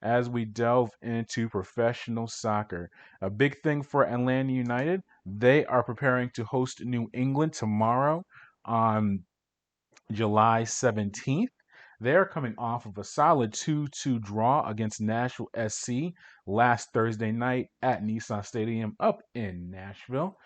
as we delve into professional soccer. A big thing for Atlanta United, they are preparing to host New England tomorrow on July 17th. They're coming off of a solid 2-2 draw against Nashville SC last Thursday night at Nissan Stadium up in Nashville.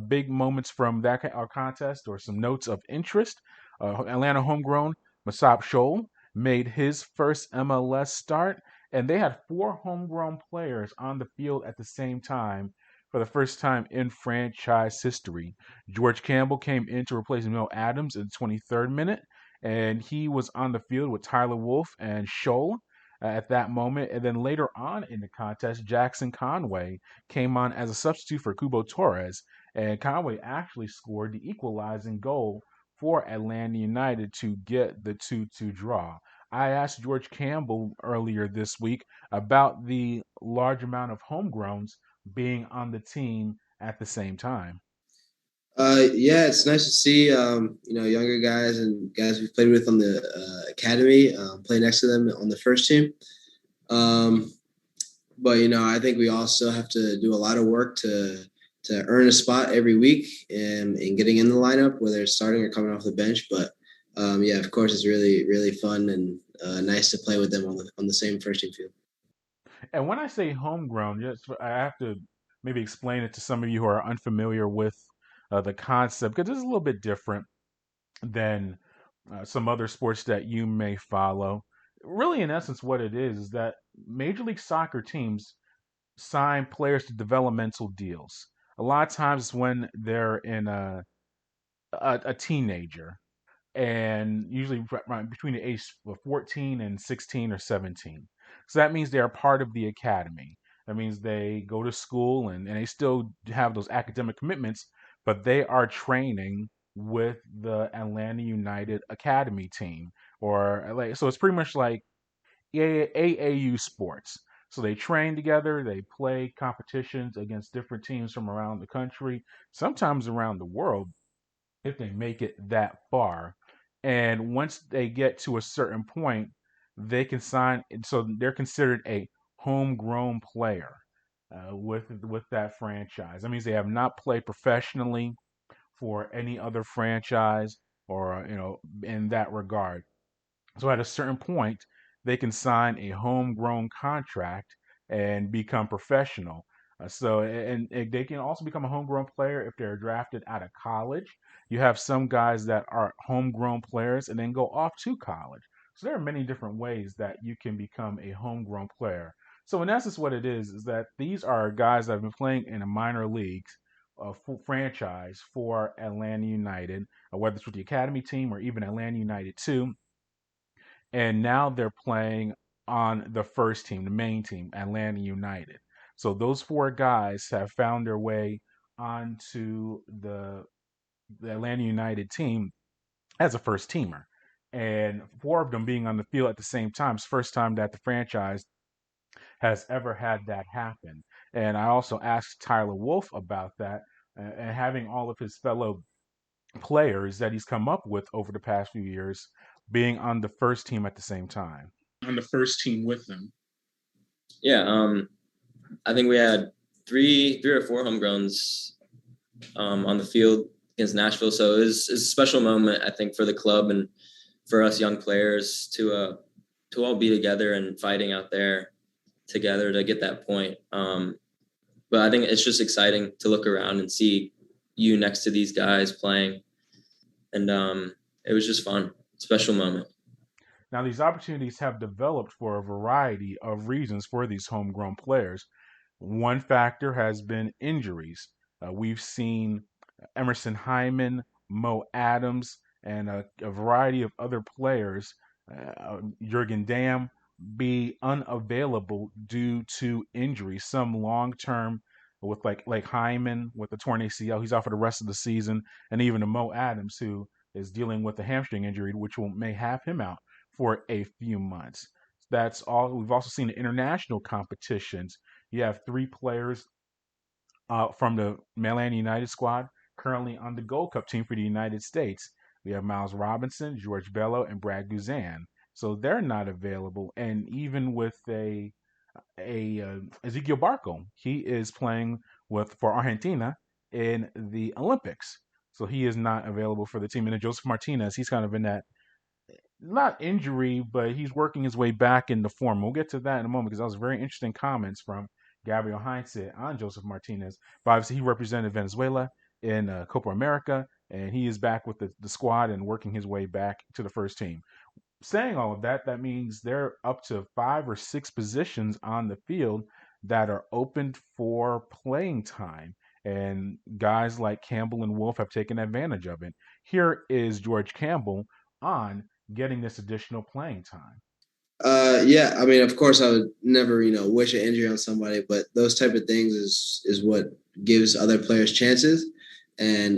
Big moments from that contest, or some notes of interest. Atlanta homegrown Masop Scholl made his first MLS start, and they had four homegrown players on the field at the same time for the first time in franchise history. George Campbell came in to replace Mel Adams in the 23rd minute, and he was on the field with Tyler Wolff and Scholl at that moment. And then later on in the contest, Jackson Conway came on as a substitute for Cubo Torres, and Conway actually scored the equalizing goal for Atlanta United to get the 2-2 draw. I asked George Campbell earlier this week about the large amount of homegrowns being on the team at the same time. Yeah, it's nice to see younger guys and guys we've played with on the academy play next to them on the first team. Um, but I think we also have to do a lot of work to earn a spot every week and getting in the lineup, whether it's starting or coming off the bench. But yeah, of course, it's really really fun and nice to play with them on the same first team field. And when I say homegrown, just I have to maybe explain it to some of you who are unfamiliar with the concept, because it's a little bit different than some other sports that you may follow. Really, in essence, what it is that Major League Soccer teams sign players to developmental deals. A lot of times when they're in a teenager, and usually right between the age of 14 and 16 or 17. So that means they are part of the academy. That means they go to school, and they still have those academic commitments, but they are training with the Atlanta United Academy team. Or like, so it's pretty much like AAU sports. So they train together, they play competitions against different teams from around the country, sometimes around the world, if they make it that far. And once they get to a certain point, they can sign. And so they're considered a homegrown player with that franchise. That means they have not played professionally for any other franchise, or in that regard. So at a certain point, they can sign a homegrown contract and become professional. And they can also become a homegrown player if they're drafted out of college. You have some guys that are homegrown players and then go off to college. So there are many different ways that you can become a homegrown player. So in essence, what it is that these are guys that have been playing in a minor leagues franchise for Atlanta United, whether it's with the academy team or even Atlanta United 2, and now they're playing on the first team, the main team, Atlanta United. So those four guys have found their way onto the Atlanta United team as a first teamer. And four of them being on the field at the same time. It's the first time that the franchise has ever had that happen. And I also asked Tyler Wolff about that, and having all of his fellow players that he's come up with over the past few years being on the first team at the same time. On the first team with them. Yeah, I think we had three or four homegrowns on the field against Nashville. So it's a special moment, I think, for the club and for us young players to all be together and fighting out there together to get that point. But I think it's just exciting to look around and see you next to these guys playing. And it was just fun, special moment. Now, these opportunities have developed for a variety of reasons for these homegrown players. One factor has been injuries. We've seen Emerson Hyman, Mo Adams, and a variety of other players, Jurgen Damm, be unavailable due to injury. Some long term, with like Hyman with the torn ACL, he's out for the rest of the season, and even a Mo Adams who is dealing with a hamstring injury, which may have him out for a few months. That's all. We've also seen the international competitions. You have three players from the Atlanta United squad currently on the Gold Cup team for the United States. We have Miles Robinson, George Bello, and Brad Guzan. So they're not available. And even with a Ezekiel Barco. He is playing for Argentina in the Olympics, so he is not available for the team. And then Josef Martinez, he's kind of in that not injury, but he's working his way back into form. We'll get to that in a moment because that was very interesting comments from Gabriel Heinze on Josef Martinez. But obviously, he represented Venezuela in Copa America, and he is back with the squad and working his way back to the first team. Saying all of that, that means there are up to 5 or 6 positions on the field that are open for playing time. And guys like Campbell and Wolff have taken advantage of it. Here is George Campbell on getting this additional playing time. Yeah, I mean, of course, I would never, wish an injury on somebody, but those type of things is what gives other players chances, and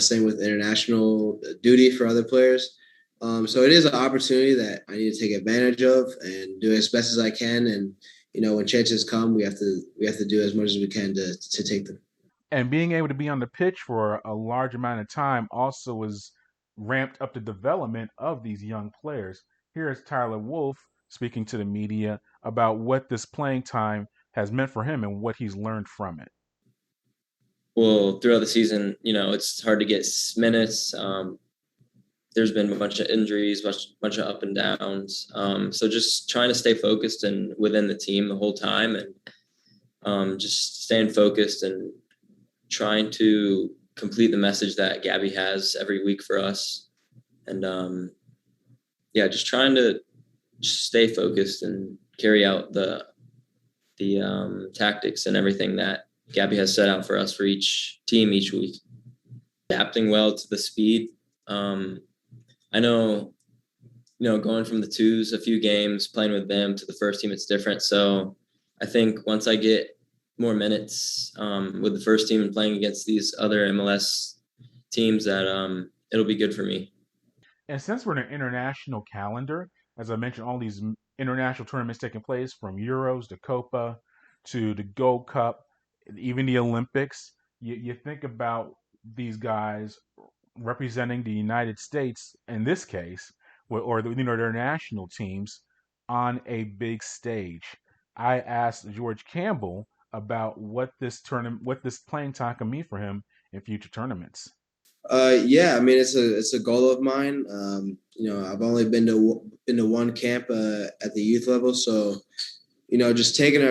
same with international duty for other players. So it is an opportunity that I need to take advantage of and do as best as I can. And when chances come, we have to do as much as we can to take them. And being able to be on the pitch for a large amount of time also is ramped up the development of these young players. Here is Tyler Wolff speaking to the media about what this playing time has meant for him and what he's learned from it. Well, throughout the season, it's hard to get minutes. There's been a bunch of injuries, bunch of up and downs. So just trying to stay focused and within the team the whole time, and just staying focused and trying to complete the message that Gabby has every week for us. And just trying to just stay focused and carry out the tactics and everything that Gabby has set out for us for each team each week. Adapting well to the speed. I know, going from the twos, a few games, playing with them to the first team, it's different. So I think once I get more minutes with the first team and playing against these other MLS teams, that it'll be good for me. And since we're in an international calendar, as I mentioned, all these international tournaments taking place from Euros to Copa to the Gold Cup, even the Olympics, you think about these guys representing the United States in this case, or their national teams on a big stage. I asked George Campbell about what this playing time can mean for him in future tournaments. Yeah, I mean, it's a goal of mine. I've only been to one camp at the youth level, so just taking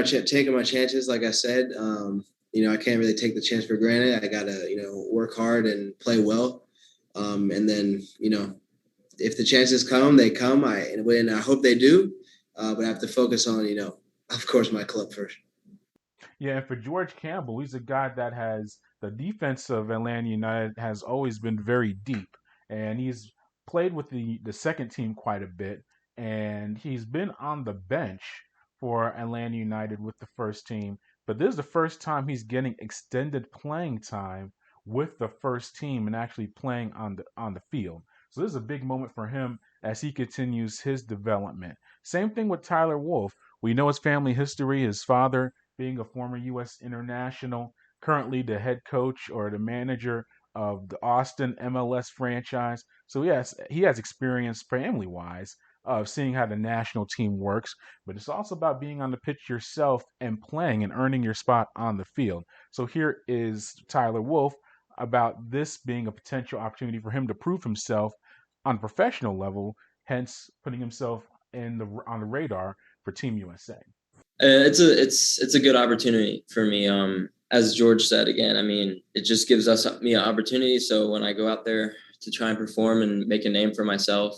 my chances. Like I said, I can't really take the chance for granted. I gotta work hard and play well, and then if the chances come, they come. I hope they do, but I have to focus on of course, my club first. Yeah, and for George Campbell, he's a guy that has the defense of Atlanta United has always been very deep, and he's played with the second team quite a bit, and he's been on the bench for Atlanta United with the first team. But this is the first time he's getting extended playing time with the first team and actually playing on the field. So this is a big moment for him as he continues his development. Same thing with Tyler Wolff. We know his family history. His father being a former U.S. international, currently the head coach or the manager of the Austin MLS franchise. So yes, he has experience family-wise of seeing how the national team works, but it's also about being on the pitch yourself and playing and earning your spot on the field. So here is Tyler Wolff about this being a potential opportunity for him to prove himself on a professional level, hence putting himself on the radar for Team USA. It's a good opportunity for me. As George said again, I mean, it just gives me an opportunity. So when I go out there to try and perform and make a name for myself,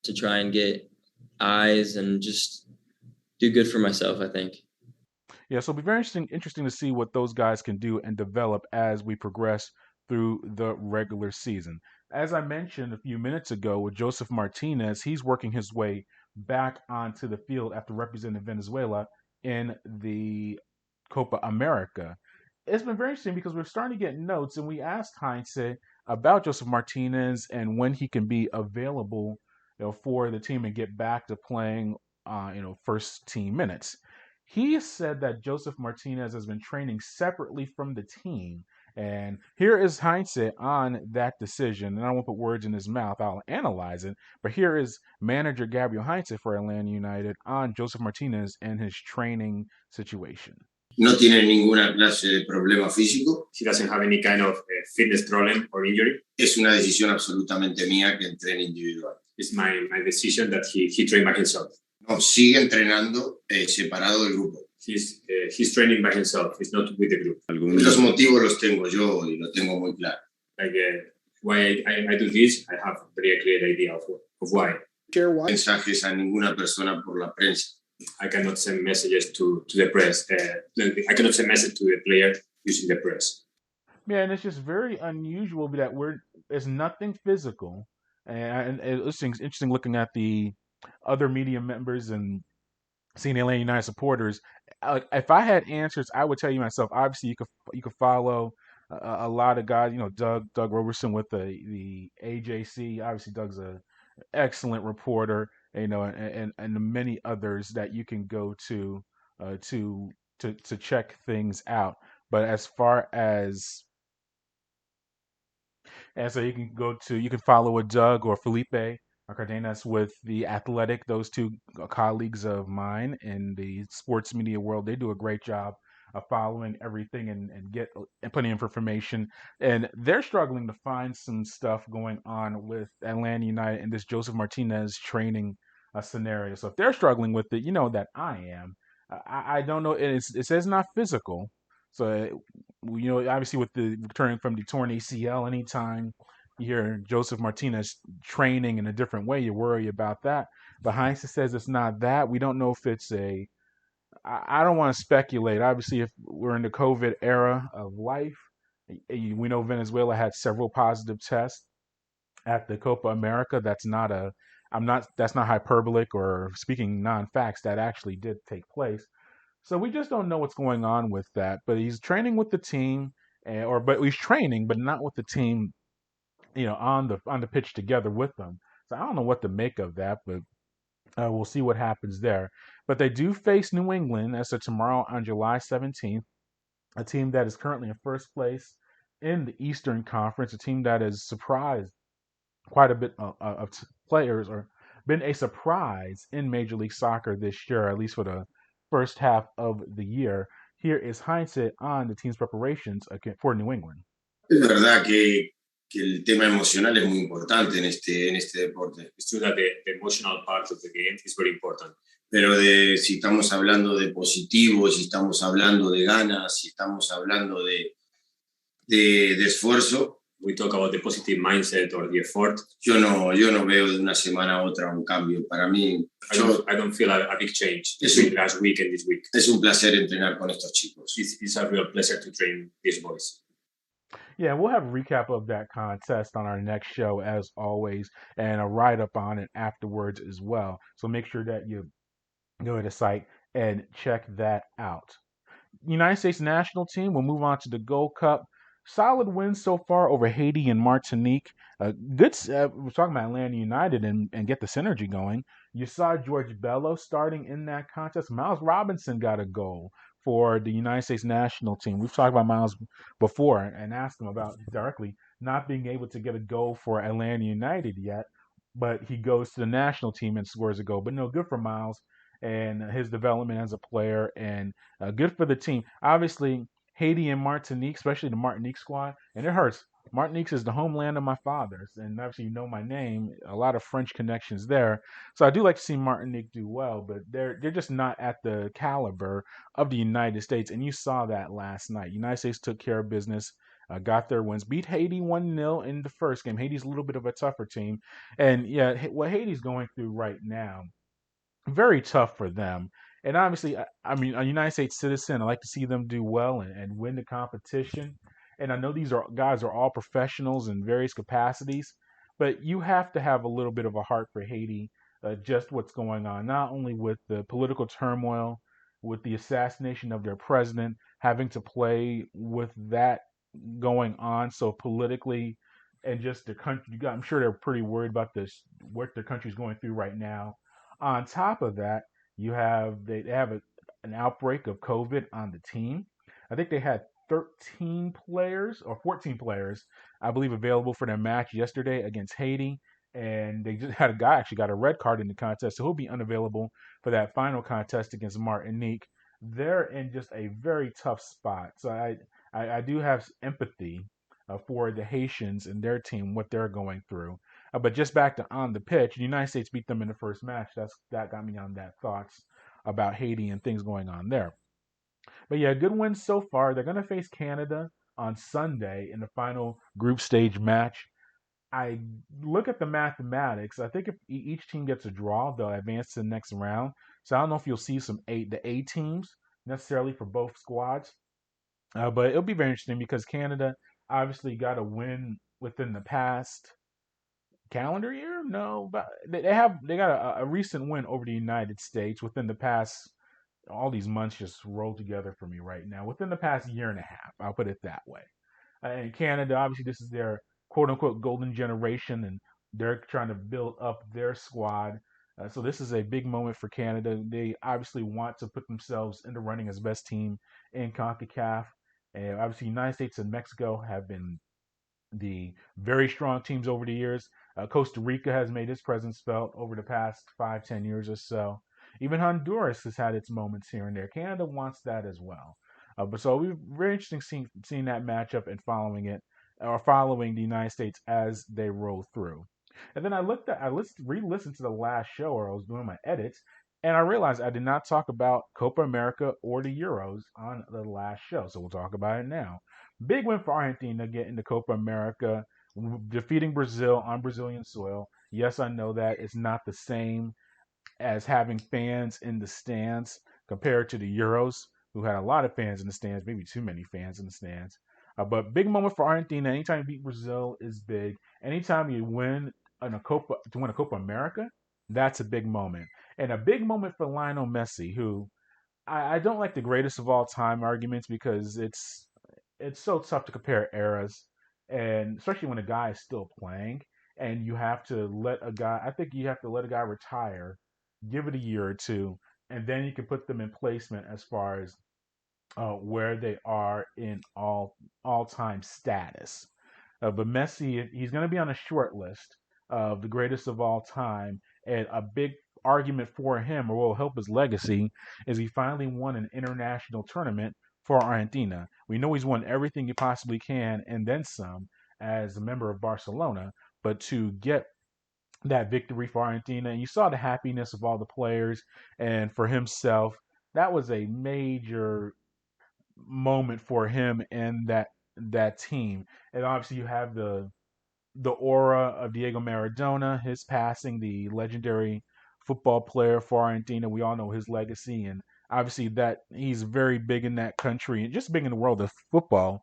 to try and get eyes and just do good for myself, I think. Yeah, so it'll be very interesting to see what those guys can do and develop as we progress through the regular season. As I mentioned a few minutes ago with Josef Martinez, he's working his way back onto the field after representing Venezuela in the Copa America. It's been very interesting because we're starting to get notes, and we asked Heinze about Josef Martinez and when he can be available, for the team and get back to playing, first team minutes. He said that Josef Martinez has been training separately from the team And here is Heinze on that decision. And I won't put words in his mouth, I'll analyze it. But here is manager Gabriel Heinze for Atlanta United on Josef Martinez and his training situation. No tiene ninguna clase de problema físico. He doesn't have any kind of fitness problem or injury. Es una decisión absolutamente mía que entrene individual. It's my decision that he trained by himself. No, sigue entrenando separado del grupo. He's training by himself. He's not with the group. Los motivos los tengo yo y lo tengo muy claro. Like why I do this, I have a very clear idea of why. Mensajes a ninguna persona por la prensa. I cannot send messages to the press. I cannot send message to the player using the press. Yeah, and it's just very unusual that it's nothing physical. And it's interesting looking at the other media members and seeing the Atlanta United supporters. If I had answers, I would tell you myself. Obviously, you could follow a lot of guys. You know, Doug Roberson with the AJC. Obviously, Doug's an excellent reporter. You know, and many others that you can go to check things out. But as far as and so you can follow a Doug or Felipe Cardenas with The Athletic. Those two colleagues of mine in the sports media world, they do a great job of following everything and get plenty of information. And they're struggling to find some stuff going on with Atlanta United and this Josef Martinez training scenario. So if they're struggling with it, you know that I am. I don't know. It says not physical. So, you know, obviously with the returning from the torn ACL, anytime you hear Josef Martinez training in a different way, you worry about that. But Heinze says it's not that. We don't know if it's I don't want to speculate. Obviously, if we're in the COVID era of life, we know Venezuela had several positive tests at the Copa America. That's not hyperbolic or speaking non-facts. That actually did take place. So we just don't know what's going on with that. But he's training with the team, but he's training, but not with the team, you know, on the pitch together with them. So I don't know what to make of that, but we'll see what happens there. But they do face New England as of tomorrow on July 17th, a team that is currently in first place in the Eastern Conference, a team that has surprised quite a bit of players or been a surprise in Major League Soccer this year, at least for the first half of the year. Here is Heinze on the team's preparations for New England. Es verdad que el tema emocional es muy importante en este deporte. It's true that the emotional part of the game is very important. Pero si estamos hablando de positivo, si estamos hablando de ganas, si estamos hablando de esfuerzo, we talk about the positive mindset or the effort. Yo no veo de una semana a otra un cambio. Para mí, I don't feel a big change between last week and this week. Es un placer entrenar con estos chicos. It's a real pleasure to train these boys. Yeah, we'll have a recap of that contest on our next show, as always, and a write-up on it afterwards as well. So make sure that you go to the site and check that out. United States national team will move on to the Gold Cup. Solid wins so far over Haiti and Martinique. We're talking about Atlanta United and get the synergy going. You saw George Bello starting in that contest. Miles Robinson got a goal for the United States national team. We've talked about Miles before and asked him about directly not being able to get a goal for Atlanta United yet, but he goes to the national team and scores a goal. But no, good for Miles and his development as a player, and good for the team. Obviously, Haiti and Martinique, especially the Martinique squad, and it hurts. Martinique is the homeland of my fathers, and obviously you know my name. A lot of French connections there, so I do like to see Martinique do well, but they're just not at the caliber of the United States, and you saw that last night. United States took care of business, got their wins, beat Haiti 1-0 in the first game. Haiti's a little bit of a tougher team, and yeah, what Haiti's going through right now, very tough for them. And obviously, I mean, a United States citizen, I like to see them do well and win the competition. And I know these guys are all professionals in various capacities, but you have to have a little bit of a heart for Haiti, just what's going on, not only with the political turmoil, with the assassination of their president, having to play with that going on so politically, and just the country. I'm sure they're pretty worried about what their country's going through right now. On top of that, they have an outbreak of COVID on the team. I think they had 13 players or 14 players, I believe, available for their match yesterday against Haiti. And they just had a guy actually got a red card in the contest, so he'll be unavailable for that final contest against Martinique. They're in just a very tough spot. So I do have empathy for the Haitians and their team, what they're going through. But just back to on the pitch, the United States beat them in the first match. That got me on that thoughts about Haiti and things going on there. But yeah, good wins so far. They're going to face Canada on Sunday in the final group stage match. I look at the mathematics. I think if each team gets a draw, they'll advance to the next round. So I don't know if you'll see the A teams necessarily for both squads, but it'll be very interesting because Canada obviously got a win within the past calendar year. No, but they got a recent win over the United States within the past. All these months just roll together for me right now. Within the past year and a half, I'll put it that way. And Canada, obviously, this is their quote unquote golden generation, and they're trying to build up their squad. So this is a big moment for Canada. They obviously want to put themselves in the running as best team in CONCACAF. And obviously, United States and Mexico have been the very strong teams over the years. Costa Rica has made its presence felt over the past 5-10 years or so. Even Honduras has had its moments here and there. Canada wants that as well. But so it'll be very interesting seeing that matchup and following it, or following the United States as they roll through. And then I re-listened to the last show where I was doing my edits, and I realized I did not talk about Copa America or the Euros on the last show. So we'll talk about it now. Big win for Argentina getting the Copa America, defeating Brazil on Brazilian soil. Yes, I know that it's not the same as having fans in the stands compared to the Euros, who had a lot of fans in the stands, maybe too many fans in the stands. But big moment for Argentina. Anytime you beat Brazil is big. Anytime you win to win a Copa America, that's a big moment. And a big moment for Lionel Messi, who I don't like the greatest of all time arguments because it's so tough to compare eras, and especially when a guy is still playing and you have to let a guy. I think you have to let a guy retire, give it a year or two, and then you can put them in placement as far as where they are in all time status. But Messi, he's going to be on a short list of the greatest of all time, and a big argument for him, or will help his legacy, is he finally won an international tournament for Argentina. We know he's won everything he possibly can, and then some, as a member of Barcelona. But to get that victory for Argentina, and you saw the happiness of all the players, and for himself, that was a major moment for him and that team. And obviously, you have the aura of Diego Maradona, his passing, the legendary football player for Argentina. We all know his legacy, and obviously that he's very big in that country and just big in the world of football.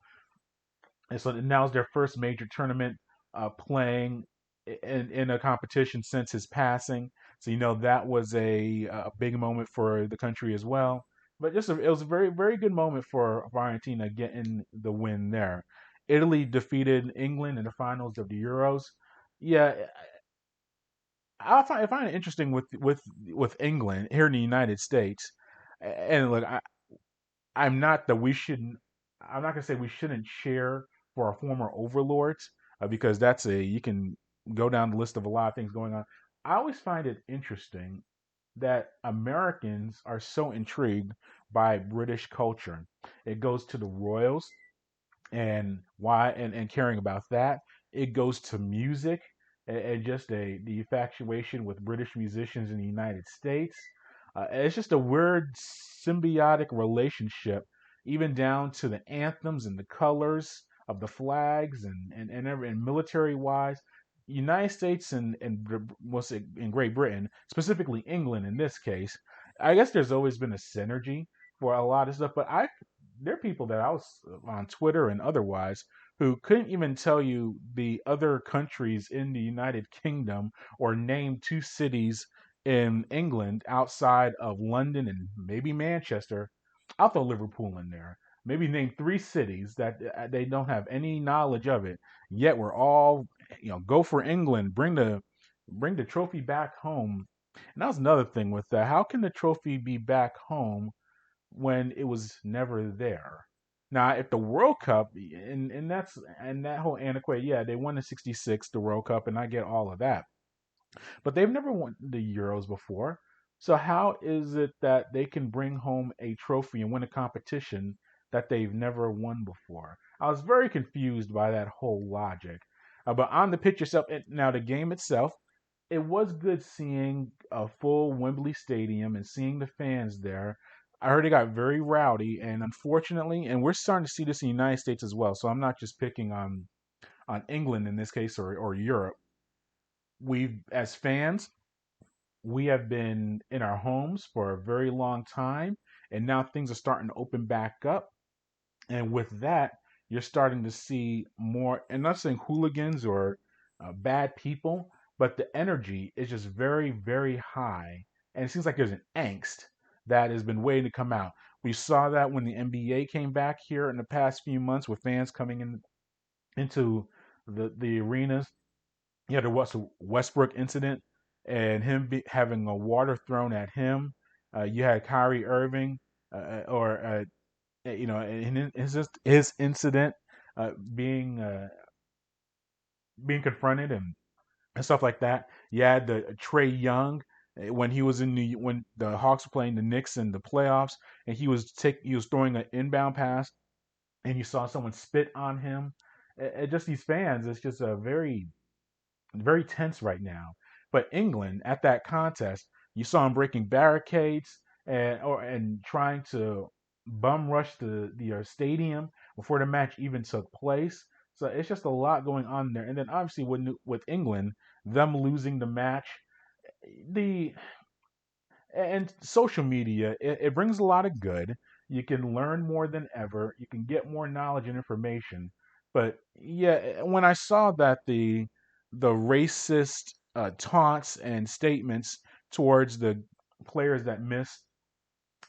And so now is their first major tournament playing in a competition since his passing. So that was a big moment for the country as well. But it was a very very good moment for Argentina getting the win there. Italy defeated England in the finals of the Euros. Yeah, I find it interesting with England here in the United States. And look, I'm not that we shouldn't. I'm not gonna say we shouldn't cheer for our former overlords because you can go down the list of a lot of things going on. I always find it interesting that Americans are so intrigued by British culture. It goes to the royals and why and caring about that. It goes to music and just the infatuation with British musicians in the United States. It's just a weird symbiotic relationship, even down to the anthems and the colors of the flags and military wise. United States and what's it, in Great Britain, specifically England in this case, I guess there's always been a synergy for a lot of stuff. But there are people that I was on Twitter and otherwise who couldn't even tell you the other countries in the United Kingdom or name two cities in England outside of London and maybe Manchester. I'll throw Liverpool in there. Maybe name three cities that they don't have any knowledge of it. Yet we're all, go for England, bring the trophy back home. And that was another thing with that. How can the trophy be back home when it was never there? Now, if the World Cup, and that's and that whole antiquated, yeah, they won in '66 the World Cup, and I get all of that, but they've never won the Euros before. So how is it that they can bring home a trophy and win a competition that they've never won before? I was very confused by that whole logic. But on the pitch itself, now the game itself, it was good seeing a full Wembley Stadium and seeing the fans there. I heard it got very rowdy, and unfortunately, and we're starting to see this in the United States as well. So I'm not just picking on England in this case or Europe. We as fans, we have been in our homes for a very long time, and now things are starting to open back up. And with that, you're starting to see more, and not saying hooligans or bad people, but the energy is just very, very high. And it seems like there's an angst that has been waiting to come out. We saw that when the NBA came back here in the past few months with fans coming into the arenas. You had the Westbrook incident and him having a water thrown at him. You had Kyrie Irving, or in his incident being being confronted and stuff like that. You had the Trey Young when he was when the Hawks were playing the Knicks in the playoffs, and he was throwing an inbound pass, and you saw someone spit on him. Just these fans, it's just a very tense right now. But England at that contest, you saw him breaking barricades and trying to bum rush the stadium before the match even took place. So it's just a lot going on there. And then obviously with England, them losing the match, the and social media, it brings a lot of good. You can learn more than ever. You can get more knowledge and information. But yeah, when I saw that the racist taunts and statements towards the players that missed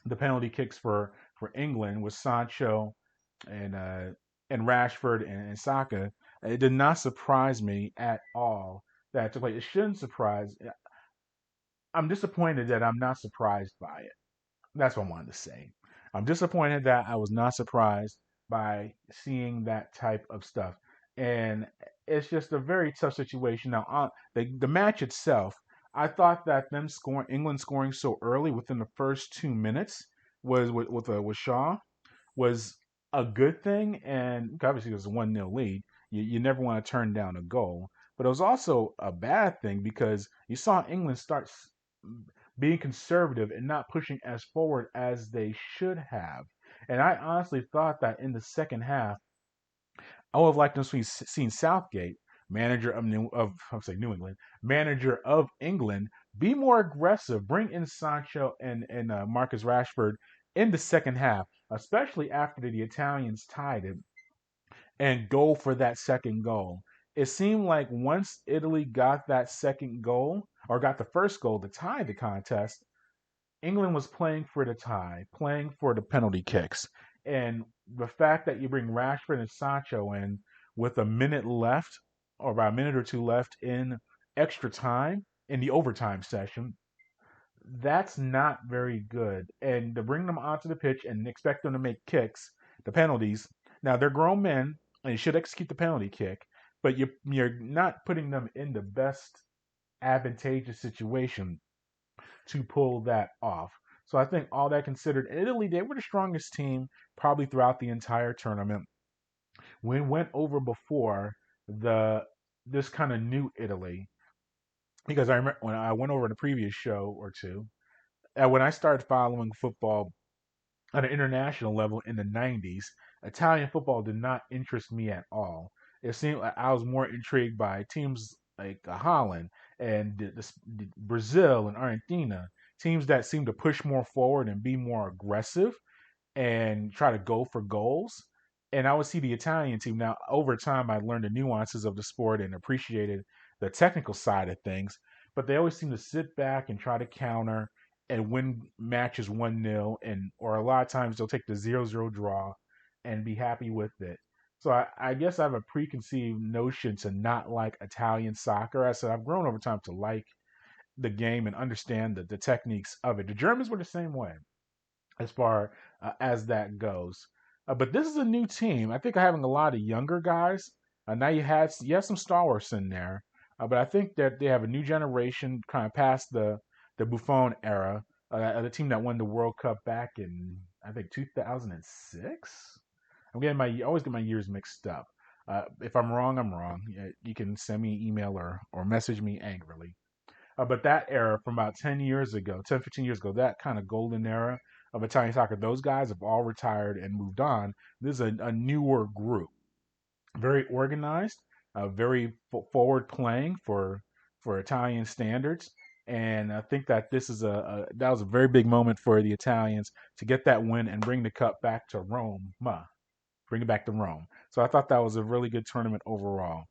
the penalty kicks for England with Sancho and uh, and Rashford and Saka, it did not surprise me at all that took place. It shouldn't surprise. I'm disappointed that I'm not surprised by it. That's what I wanted to say. I'm disappointed that I was not surprised by seeing that type of stuff. And it's just a very tough situation. Now, the match itself, I thought that England scoring so early within the first 2 minutes was with Shaw was a good thing. And obviously, it was a 1-0 lead. You never want to turn down a goal. But it was also a bad thing because you saw England start being conservative and not pushing as forward as they should have. And I honestly thought that in the second half, I would have liked to have seen Southgate, manager of New England, manager of England, be more aggressive, bring in Sancho and Marcus Rashford in the second half, especially after the Italians tied it, and go for that second goal. It seemed like once Italy got that second goal, or got the first goal to tie the contest, England was playing for the tie, playing for the penalty kicks. And the fact that you bring Rashford and Sancho in with a minute left, or about a minute or two left in extra time in the overtime session, that's not very good. And to bring them onto the pitch and expect them to make kicks, the penalties. Now they're grown men and you should execute the penalty kick, but you're not putting them in the best advantageous situation to pull that off. So I think all that considered, Italy, they were the strongest team probably throughout the entire tournament. We went over before the this kind of new Italy because I remember when I went over in a previous show or two, when I started following football at an international level in the 90s, Italian football did not interest me at all. It seemed like I was more intrigued by teams like Holland and Brazil and Argentina, teams that seem to push more forward and be more aggressive and try to go for goals. And I would see the Italian team. Now, over time, I learned the nuances of the sport and appreciated the technical side of things. But they always seem to sit back and try to counter and win matches 1-0. And or a lot of times they'll take the 0-0 draw and be happy with it. So I guess I have a preconceived notion to not like Italian soccer. I said I've grown over time to like the game and understand the techniques of it. The Germans were the same way as far as that goes. But this is a new team. I think having a lot of younger guys. Now you have some stalwarts in there, but I think that they have a new generation, kind of past the Buffon era. The team that won the World Cup back in I think 2006. I always get my years mixed up. If I'm wrong, I'm wrong. You can send me an email or message me angrily. But that era from about 10 years ago, 10, 15 years ago, that kind of golden era of Italian soccer, those guys have all retired and moved on. This is a newer group, very organized, very forward playing for Italian standards. And I think that this is that was a very big moment for the Italians to get that win and bring the cup back to Rome. Bring it back to Rome. So I thought that was a really good tournament overall.